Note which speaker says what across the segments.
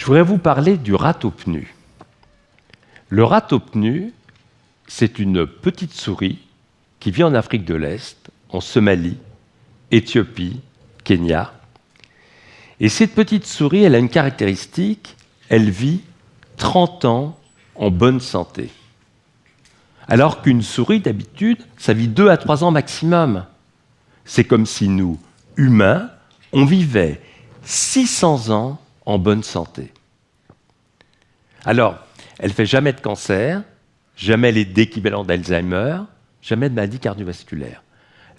Speaker 1: voudrais vous parler du ratopnu. Le ratopnu, c'est une petite souris qui vit en Afrique de l'Est, en Somalie, Éthiopie, Kenya. Et cette petite souris, elle a une caractéristique, elle vit 30 ans en bonne santé. Alors qu'une souris, d'habitude, ça vit 2 à 3 ans maximum. C'est comme si nous, humains, on vivait 600 ans en bonne santé. Alors, elle ne fait jamais de cancer, jamais d'équivalent d'Alzheimer, jamais de maladie cardiovasculaire.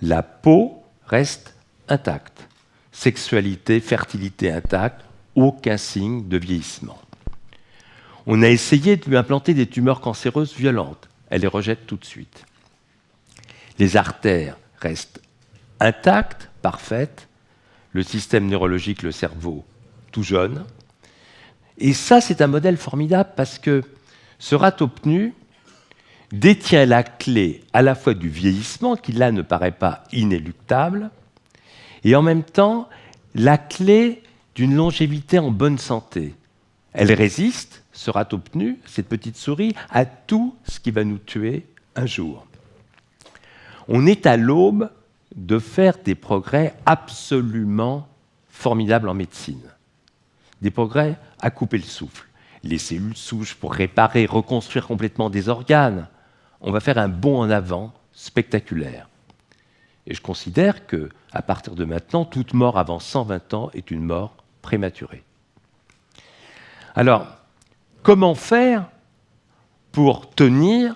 Speaker 1: La peau reste intacte. Sexualité, fertilité intacte, aucun signe de vieillissement. On a essayé de lui implanter des tumeurs cancéreuses violentes. Elle les rejette tout de suite. Les artères restent intactes, parfaites. Le système neurologique, le cerveau, tout jeune. Et ça, c'est un modèle formidable parce que ce ratopnu détient la clé à la fois du vieillissement, qui là ne paraît pas inéluctable, et en même temps la clé d'une longévité en bonne santé. Elle résiste, ce ratopnu, cette petite souris, à tout ce qui va nous tuer un jour. On est à l'aube de faire des progrès absolument formidables en médecine. Des progrès à couper le souffle. Les cellules souches pour réparer, reconstruire complètement des organes. On va faire un bond en avant spectaculaire. Et je considère qu'à partir de maintenant, toute mort avant 120 ans est une mort prématurée. Alors, comment faire pour tenir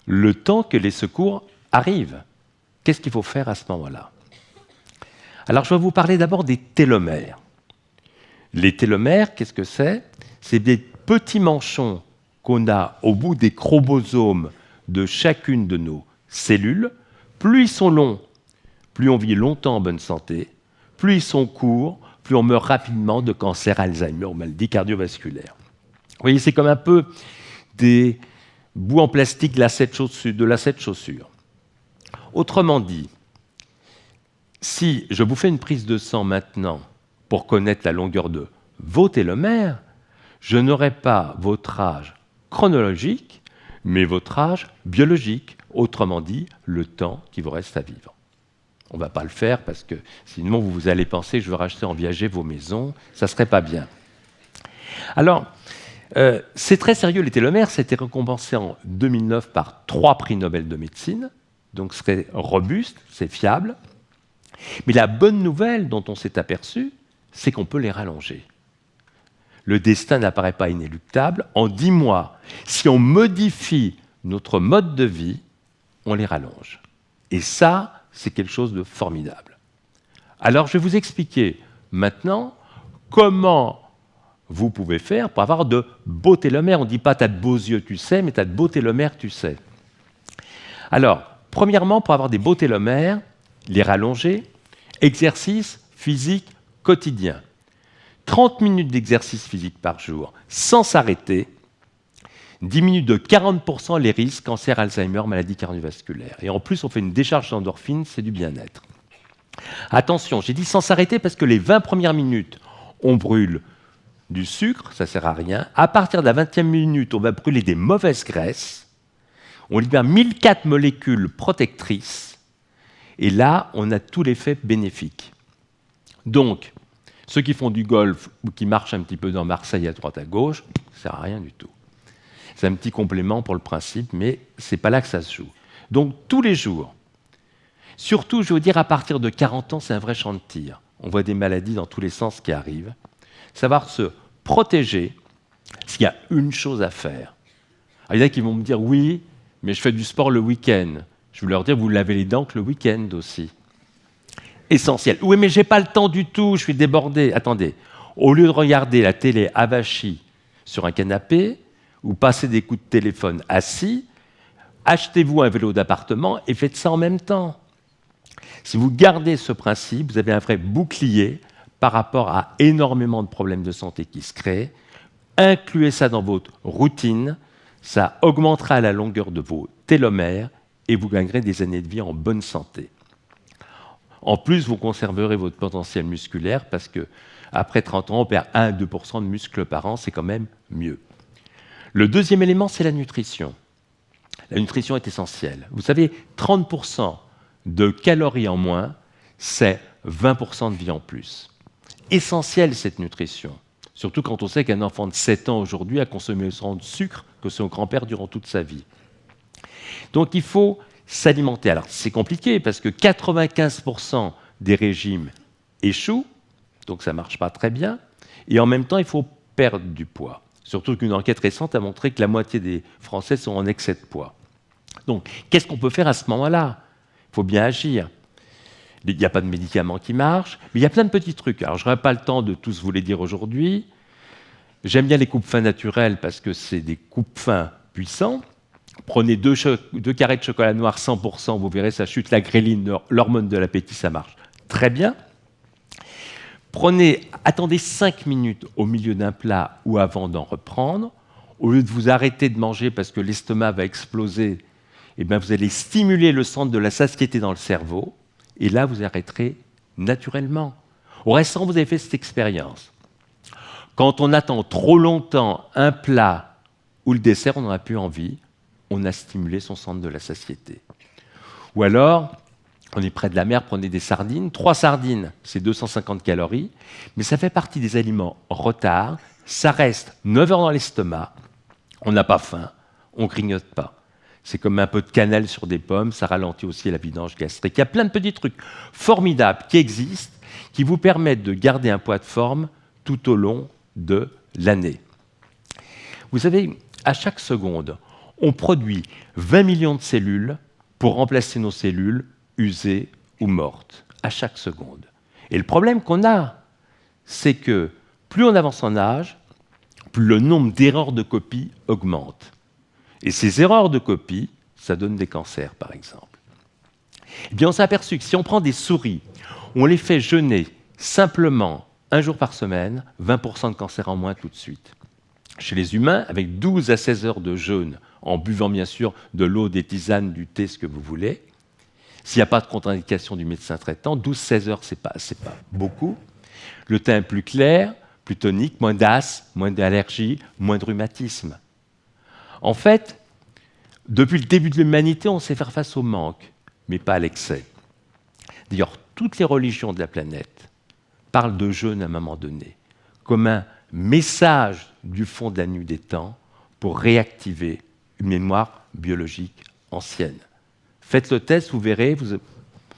Speaker 1: le temps que les secours arrivent? Qu'est-ce qu'il faut faire à ce moment-là? Alors, je vais vous parler d'abord des télomères. Les télomères, qu'est-ce que c'est? C'est des petits manchons qu'on a au bout des chromosomes de chacune de nos cellules. Plus ils sont longs, plus on vit longtemps en bonne santé. Plus ils sont courts, plus on meurt rapidement de cancer, Alzheimer ou maladie cardiovasculaire. Vous voyez, c'est comme un peu des bouts en plastique de lacets de chaussure. Autrement dit, si je vous fais une prise de sang maintenant pour connaître la longueur de vos télomères, je n'aurai pas votre âge chronologique, mais votre âge biologique, autrement dit, le temps qui vous reste à vivre. On ne va pas le faire parce que sinon vous allez penser que je veux racheter en viager vos maisons, ça ne serait pas bien. Alors, c'est très sérieux, les télomères, ça a été récompensé en 2009 par 3 prix Nobel de médecine, donc c'est robuste, c'est fiable. Mais la bonne nouvelle dont on s'est aperçu, c'est qu'on peut les rallonger. Le destin n'apparaît pas inéluctable. En 10 mois, si on modifie notre mode de vie, on les rallonge. Et ça, c'est quelque chose de formidable. Alors, je vais vous expliquer maintenant comment vous pouvez faire pour avoir de beaux télomères. On ne dit pas « t'as de beaux yeux, tu sais », mais « t'as de beaux télomères, tu sais ». Alors, premièrement, pour avoir des beaux télomères, les rallonger, exercice physique quotidien. 30 minutes d'exercice physique par jour, sans s'arrêter, diminue de 40% les risques cancer, Alzheimer, maladie cardiovasculaire. Et en plus, on fait une décharge d'endorphine, c'est du bien-être. Attention, j'ai dit sans s'arrêter parce que les 20 premières minutes, on brûle du sucre, ça ne sert à rien. À partir de la 20e minute, on va brûler des mauvaises graisses. On libère 1004 molécules protectrices. Et là, on a tout l'effet bénéfique. Donc, ceux qui font du golf ou qui marchent un petit peu dans Marseille à droite à gauche, ça ne sert à rien du tout. C'est un petit complément pour le principe, mais ce n'est pas là que ça se joue. Donc, tous les jours, surtout, je veux dire, à partir de 40 ans, c'est un vrai champ de tir. On voit des maladies dans tous les sens qui arrivent. Savoir se protéger, s'il y a une chose à faire. Alors, il y en a qui vont me dire, oui, mais je fais du sport le week-end. Je vais leur dire, vous lavez les dents que le week-end aussi. Essentiel. Oui, mais je n'ai pas le temps du tout, je suis débordé. Attendez, au lieu de regarder la télé avachie sur un canapé ou passer des coups de téléphone assis, achetez-vous un vélo d'appartement et faites ça en même temps. Si vous gardez ce principe, vous avez un vrai bouclier par rapport à énormément de problèmes de santé qui se créent. Incluez ça dans votre routine, ça augmentera la longueur de vos télomères et vous gagnerez des années de vie en bonne santé. En plus, vous conserverez votre potentiel musculaire parce que, Après 30 ans, on perd 1 à 2% de muscles par an, c'est quand même mieux. Le deuxième élément, c'est la nutrition. La nutrition est essentielle. Vous savez, 30% de calories en moins, c'est 20% de vie en plus. Essentielle cette nutrition, surtout quand on sait qu'un enfant de 7 ans aujourd'hui a consommé autant de sucre que son grand-père durant toute sa vie. Donc il faut s'alimenter. Alors c'est compliqué parce que 95% des régimes échouent, donc ça ne marche pas très bien, et en même temps il faut perdre du poids. Surtout qu'une enquête récente a montré que la moitié des Français sont en excès de poids. Donc qu'est-ce qu'on peut faire à ce moment-là? Il faut bien agir. Il n'y a pas de médicaments qui marchent, mais il y a plein de petits trucs. Alors je n'aurai pas le temps de tous vous les dire aujourd'hui. J'aime bien les coupes-fins naturelles parce que c'est des coupes-fins puissants. Prenez 2 carrés de chocolat noir 100%, vous verrez, ça chute la gréline, l'hormone de l'appétit, ça marche très bien. Attendez 5 minutes au milieu d'un plat ou avant d'en reprendre. Au lieu de vous arrêter de manger parce que l'estomac va exploser, eh bien, vous allez stimuler le centre de la satiété dans le cerveau, et là, vous arrêterez naturellement. Au restaurant, vous avez fait cette expérience. Quand on attend trop longtemps un plat ou le dessert, on n'en a plus envie, on a stimulé son centre de la satiété. Ou alors, on est près de la mer, prenez des sardines. 3 sardines, c'est 250 calories, mais ça fait partie des aliments retard. Ça reste 9 heures dans l'estomac, on n'a pas faim, on ne grignote pas. C'est comme un peu de cannelle sur des pommes, ça ralentit aussi la vidange gastrique. Il y a plein de petits trucs formidables qui existent, qui vous permettent de garder un poids de forme tout au long de l'année. Vous savez, à chaque seconde, on produit 20 millions de cellules pour remplacer nos cellules usées ou mortes, à chaque seconde. Et le problème qu'on a, c'est que plus on avance en âge, plus le nombre d'erreurs de copie augmente. Et ces erreurs de copie, ça donne des cancers, par exemple. Eh bien, on s'est aperçu que si on prend des souris, on les fait jeûner simplement 1 jour par semaine, 20% de cancer en moins tout de suite. Chez les humains, avec 12 à 16 heures de jeûne, en buvant bien sûr de l'eau, des tisanes, du thé, ce que vous voulez, s'il n'y a pas de contre-indication du médecin traitant, 12-16 heures, ce n'est pas beaucoup. Le teint est plus clair, plus tonique, moins d'asthme, moins d'allergie, moins de rhumatisme. En fait, depuis le début de l'humanité, on sait faire face au manque, mais pas à l'excès. D'ailleurs, toutes les religions de la planète parlent de jeûne à un moment donné, comme un message du fond de la nuit des temps pour réactiver une mémoire biologique ancienne. Faites le test, vous verrez,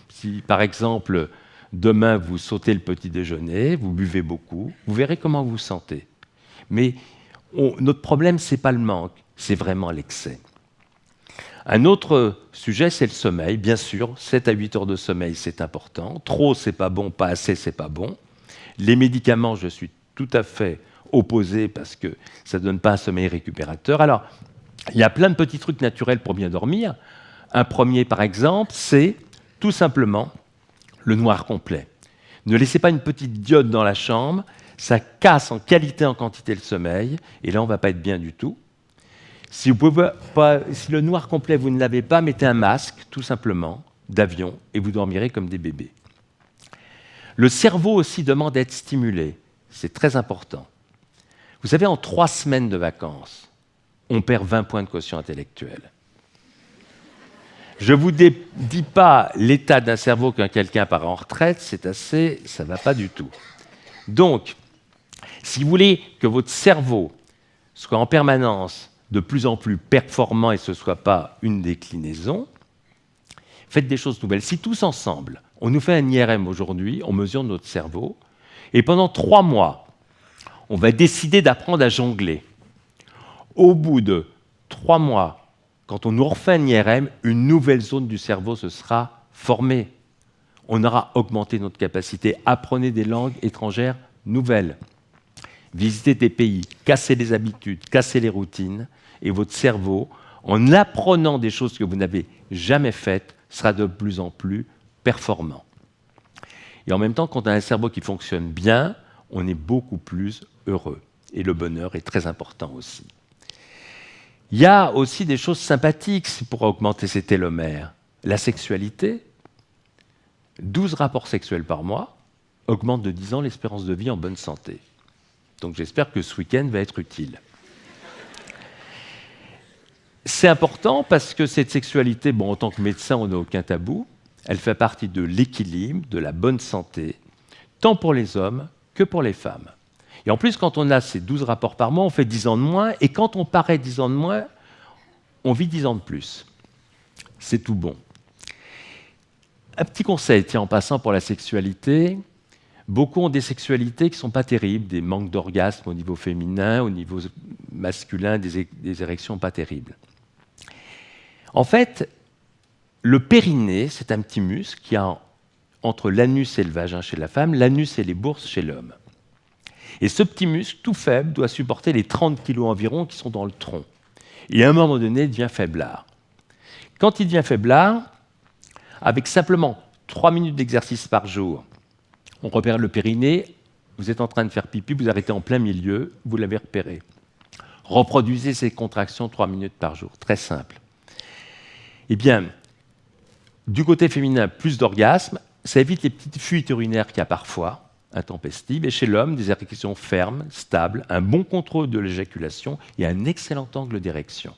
Speaker 1: si par exemple, demain vous sautez le petit déjeuner, vous buvez beaucoup, vous verrez comment vous vous sentez. Mais notre problème, ce n'est pas le manque, c'est vraiment l'excès. Un autre sujet, c'est le sommeil. Bien sûr, 7 à 8 heures de sommeil, c'est important. Trop, c'est pas bon, pas assez, c'est pas bon. Les médicaments, je suis tout à fait opposé parce que ça ne donne pas un sommeil récupérateur. Alors, il y a plein de petits trucs naturels pour bien dormir. Un premier, par exemple, c'est tout simplement le noir complet. Ne laissez pas une petite diode dans la chambre, ça casse en qualité, en quantité le sommeil, et là, on ne va pas être bien du tout. Si le noir complet, vous ne l'avez pas, mettez un masque, tout simplement, d'avion, et vous dormirez comme des bébés. Le cerveau aussi demande à être stimulé. C'est très important. Vous savez, en 3 semaines de vacances, on perd 20 points de quotient intellectuel. Je ne vous dis pas l'état d'un cerveau quand quelqu'un part en retraite, ça ne va pas du tout. Donc, si vous voulez que votre cerveau soit en permanence de plus en plus performant et que ce ne soit pas une déclinaison, faites des choses nouvelles. Si tous ensemble, on nous fait un IRM aujourd'hui, on mesure notre cerveau, et pendant 3 mois, on va décider d'apprendre à jongler. Au bout de 3 mois, quand on nous refait un IRM, une nouvelle zone du cerveau se sera formée. On aura augmenté notre capacité. Apprenez des langues étrangères nouvelles. Visitez des pays, cassez les habitudes, cassez les routines, et votre cerveau, en apprenant des choses que vous n'avez jamais faites, sera de plus en plus performant. Et en même temps, quand on a un cerveau qui fonctionne bien, on est beaucoup plus heureux. Et le bonheur est très important aussi. Il y a aussi des choses sympathiques pour augmenter ses télomères. La sexualité, 12 rapports sexuels par mois, augmente de 10 ans l'espérance de vie en bonne santé. Donc j'espère que ce week-end va être utile. C'est important parce que cette sexualité, en tant que médecin, on n'a aucun tabou. Elle fait partie de l'équilibre, de la bonne santé, tant pour les hommes que pour les femmes. Et en plus, quand on a ces 12 rapports par mois, on fait 10 ans de moins, et quand on paraît 10 ans de moins, on vit 10 ans de plus. C'est tout bon. Un petit conseil, tiens, en passant pour la sexualité, beaucoup ont des sexualités qui ne sont pas terribles, des manques d'orgasme au niveau féminin, au niveau masculin, des érections pas terribles. En fait, le périnée, c'est un petit muscle qui a entre l'anus et le vagin chez la femme, l'anus et les bourses chez l'homme. Et ce petit muscle, tout faible, doit supporter les 30 kg environ qui sont dans le tronc. Et à un moment donné, il devient faiblard. Quand il devient faiblard, avec simplement 3 minutes d'exercice par jour, on repère le périnée, vous êtes en train de faire pipi, vous arrêtez en plein milieu, vous l'avez repéré. Reproduisez ces contractions 3 minutes par jour, très simple. Eh bien, du côté féminin, plus d'orgasme, ça évite les petites fuites urinaires qu'il y a parfois, intempestives, et chez l'homme, des érections fermes, stables, un bon contrôle de l'éjaculation et un excellent angle d'érection.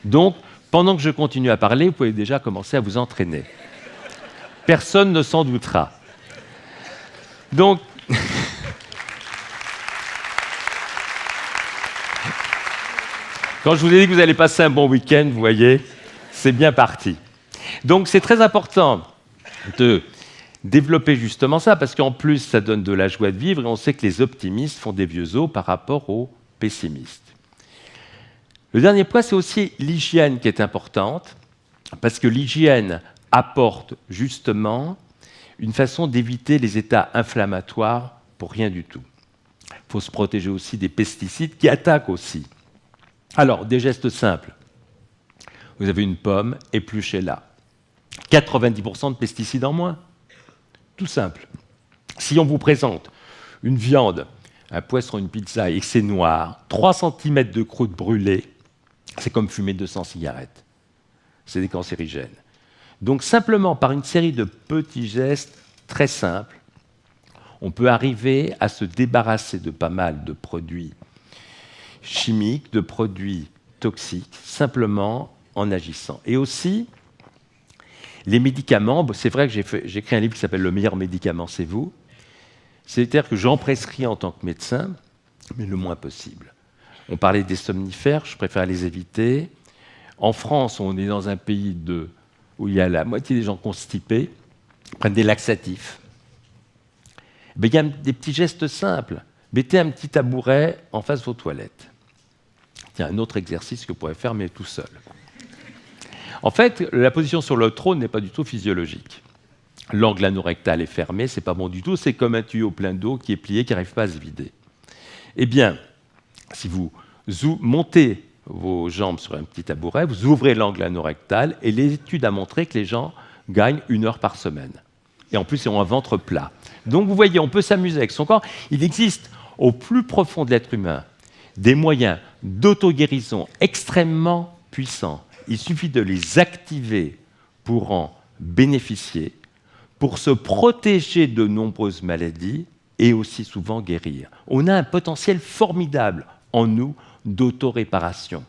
Speaker 1: Donc, pendant que je continue à parler, vous pouvez déjà commencer à vous entraîner. Personne ne s'en doutera. Donc, quand je vous ai dit que vous allez passer un bon week-end, vous voyez, c'est bien parti. Donc, c'est très important de développer justement ça, parce qu'en plus, ça donne de la joie de vivre, et on sait que les optimistes font des vieux os par rapport aux pessimistes. Le dernier point, c'est aussi l'hygiène qui est importante, parce que l'hygiène apporte justement une façon d'éviter les états inflammatoires pour rien du tout. Il faut se protéger aussi des pesticides qui attaquent aussi. Alors, des gestes simples. Vous avez une pomme, épluchez-la. 90% de pesticides en moins. Tout simple. Si on vous présente une viande, un poisson, une pizza, et que c'est noir, 3 cm de croûte brûlée, c'est comme fumer 200 cigarettes. C'est des cancérigènes. Donc simplement, par une série de petits gestes très simples, on peut arriver à se débarrasser de pas mal de produits chimiques, de produits toxiques, simplement en agissant. Et aussi, les médicaments, c'est vrai que j'ai écrit un livre qui s'appelle « Le meilleur médicament, c'est vous ». C'est-à-dire que j'en prescris en tant que médecin, mais le moins possible. On parlait des somnifères, je préfère les éviter. En France, on est dans un pays où il y a la moitié des gens constipés, prennent des laxatifs. Mais il y a des petits gestes simples. Mettez un petit tabouret en face de vos toilettes. Il y a un autre exercice que vous pourrez faire, mais tout seul. En fait, la position sur le trône n'est pas du tout physiologique. L'angle anorectal est fermé, c'est pas bon du tout, c'est comme un tuyau plein d'eau qui est plié, qui n'arrive pas à se vider. Eh bien, si vous montez vos jambes sur un petit tabouret, vous ouvrez l'angle anorectal, et l'étude a montré que les gens gagnent 1 heure par semaine. Et en plus, ils ont un ventre plat. Donc vous voyez, on peut s'amuser avec son corps. Il existe au plus profond de l'être humain des moyens d'auto-guérison extrêmement puissants. Il suffit de les activer pour en bénéficier, pour se protéger de nombreuses maladies et aussi souvent guérir. On a un potentiel formidable en nous d'auto-réparation.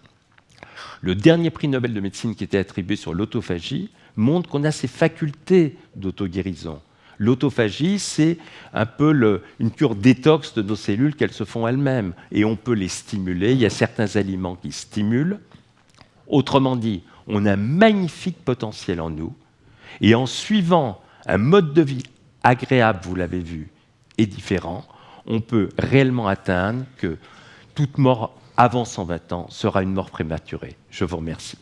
Speaker 1: Le dernier prix Nobel de médecine qui était attribué sur l'autophagie montre qu'on a ces facultés d'auto-guérison. L'autophagie, c'est un peu une cure détox de nos cellules qu'elles se font elles-mêmes. Et on peut les stimuler. Il y a certains aliments qui stimulent. Autrement dit, on a un magnifique potentiel en nous. Et en suivant un mode de vie agréable, vous l'avez vu, et différent, on peut réellement atteindre que toute mort avant 120 ans sera une mort prématurée. Je vous remercie.